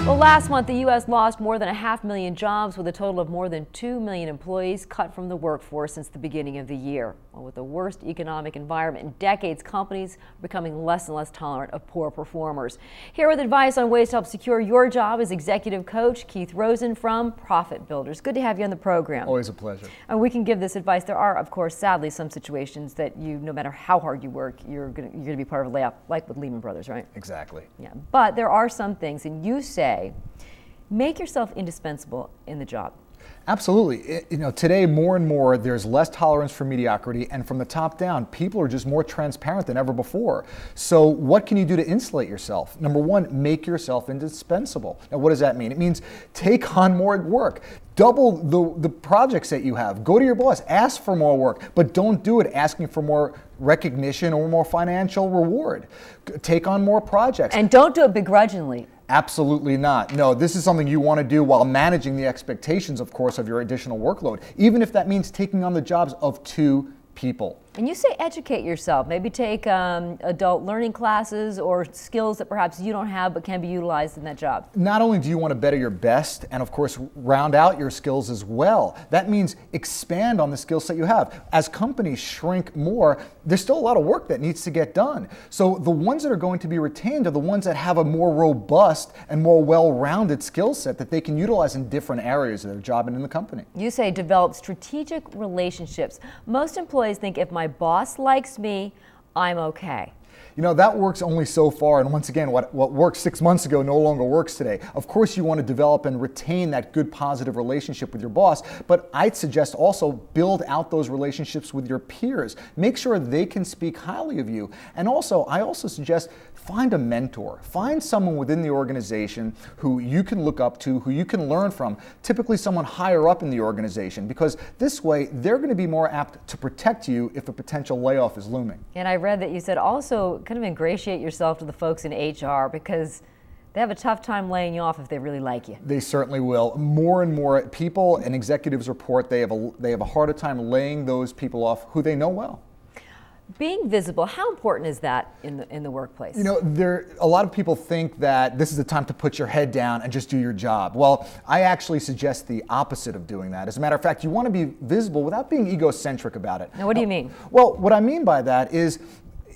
Well, last month, the U.S. lost more than 500,000 jobs, with a total of more than 2 million employees cut from the workforce since the beginning of the year. Well, with the worst economic environment in decades, companies are becoming less and less tolerant of poor performers. Here with advice on ways to help secure your job is executive coach Keith Rosen from Profit Builders. Good to have you on the program. Always a pleasure. And we can give this advice. There are, of course, sadly, some situations that no matter how hard you work, you're going to be part of a layoff, like with Lehman Brothers, right? Exactly. Yeah, but there are some things, and you say, make yourself indispensable in the job. Absolutely. Today more and more there's less tolerance for mediocrity, and from the top down, people are just more transparent than ever before. So what can you do to insulate yourself? Number one, make yourself indispensable. Now what does that mean? It means take on more work. Double the projects that you have. Go to your boss, ask for more work, but don't do it asking for more recognition or more financial reward. Take on more projects. And don't do it begrudgingly. Absolutely not. No, this is something you want to do while managing the expectations, of course, of your additional workload, even if that means taking on the jobs of 2 people. And you say educate yourself. Maybe take adult learning classes or skills that perhaps you don't have but can be utilized in that job. Not only do you want to better your best and, of course, round out your skills as well, that means expand on the skill set you have. As companies shrink more, there's still a lot of work that needs to get done. So the ones that are going to be retained are the ones that have a more robust and more well-rounded skill set that they can utilize in different areas of their job and in the company. You say develop strategic relationships. Most employees think if my boss likes me, I'm okay. That works only so far, and once again, what worked 6 months ago no longer works today. Of course, you want to develop and retain that good, positive relationship with your boss, but I'd suggest also build out those relationships with your peers. Make sure they can speak highly of you. And also, I also suggest find a mentor. Find someone within the organization who you can look up to, who you can learn from, typically someone higher up in the organization, because this way, they're going to be more apt to protect you if a potential layoff is looming. And I read that you said also kind of ingratiate yourself to the folks in HR, because they have a tough time laying you off if they really like you. They certainly will. More and more people and executives report they have a harder time laying those people off who they know well. Being visible, how important is that in the workplace? A lot of people think that this is the time to put your head down and just do your job. Well, I actually suggest the opposite of doing that. As a matter of fact, you want to be visible without being egocentric about it. Now, what do you mean? Well, what I mean by that is,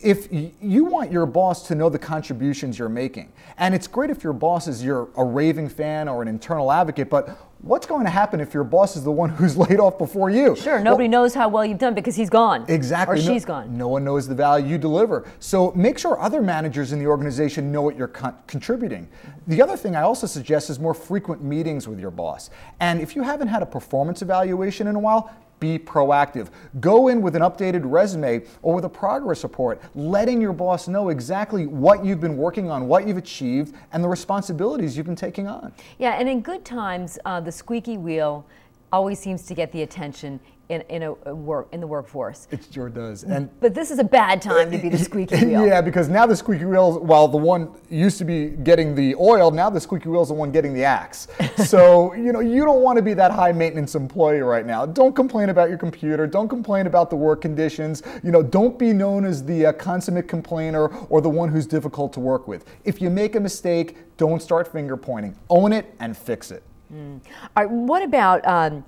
if you want your boss to know the contributions you're making, and it's great if your boss is a raving fan or an internal advocate, but what's going to happen if your boss is the one who's laid off before you? Sure, nobody knows how well you've done because he's gone. Exactly. Or she's gone. No one knows the value you deliver. So make sure other managers in the organization know what you're contributing. The other thing I also suggest is more frequent meetings with your boss. And if you haven't had a performance evaluation in a while, be proactive. Go in with an updated resume or with a progress report, letting your boss know exactly what you've been working on, what you've achieved, and the responsibilities you've been taking on. Yeah, and in good times, the squeaky wheel always seems to get the attention in the workforce. It sure does. But this is a bad time to be the squeaky wheel. Yeah, because now the squeaky wheel, while the one used to be getting the oil, now the squeaky wheel is the one getting the axe. So, you don't want to be that high maintenance employee right now. Don't complain about your computer. Don't complain about the work conditions. Don't be known as the consummate complainer or the one who's difficult to work with. If you make a mistake, don't start finger pointing. Own it and fix it. All right, what about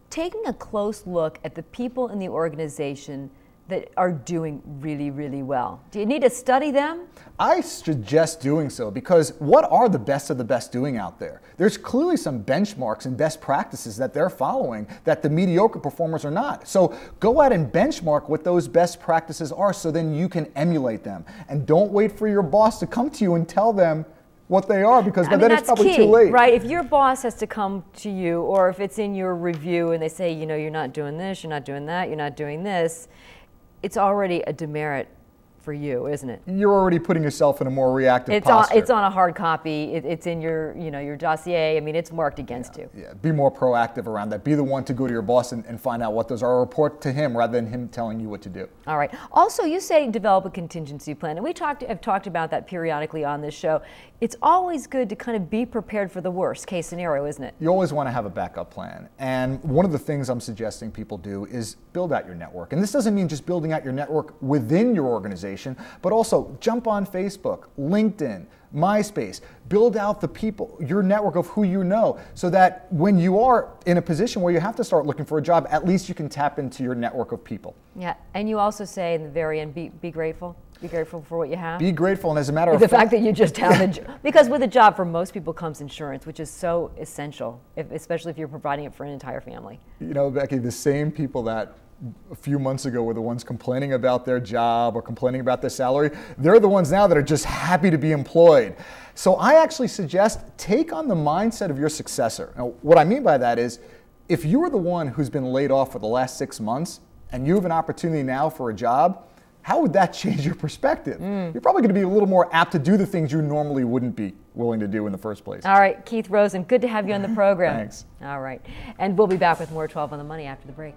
taking a close look at the people in the organization that are doing really, really well? Do you need to study them? I suggest doing so, because what are the best of the best doing out there? There's clearly some benchmarks and best practices that they're following that the mediocre performers are not. So go out and benchmark what those best practices are so then you can emulate them. And don't wait for your boss to come to you and tell them what they are, because by then it's probably too late. Right? If your boss has to come to you, or if it's in your review and they say, you're not doing this, you're not doing that, you're not doing this, it's already a demerit for you, isn't it? You're already putting yourself in a more reactive posture. It's on a hard copy. It's in your, your dossier. I mean, it's marked against you. Yeah, be more proactive around that. Be the one to go to your boss and find out what those are. Report to him rather than him telling you what to do. All right. Also, you say develop a contingency plan, and we have talked about that periodically on this show. It's always good to kind of be prepared for the worst case scenario, isn't it? You always want to have a backup plan. And one of the things I'm suggesting people do is build out your network. And this doesn't mean just building out your network within your organization, but also jump on Facebook, LinkedIn, MySpace. Build out the people, your network of who you know, so that when you are in a position where you have to start looking for a job, at least you can tap into your network of people. Yeah, and you also say in the very end, be grateful. Be grateful for what you have. Be grateful, and as a matter of fact, the fact that you just have a job, because with a job for most people comes insurance, which is so essential, especially if you're providing it for an entire family. You know, Becky, the same people that a few months ago were the ones complaining about their job or complaining about their salary, they're the ones now that are just happy to be employed. So I actually suggest take on the mindset of your successor. Now, what I mean by that is, if you are the one who's been laid off for the last 6 months and you have an opportunity now for a job, how would that change your perspective? You're probably going to be a little more apt to do the things you normally wouldn't be willing to do in the first place. All right, Keith Rosen, good to have you on the program. Thanks. All right, and we'll be back with more 12 on the Money after the break.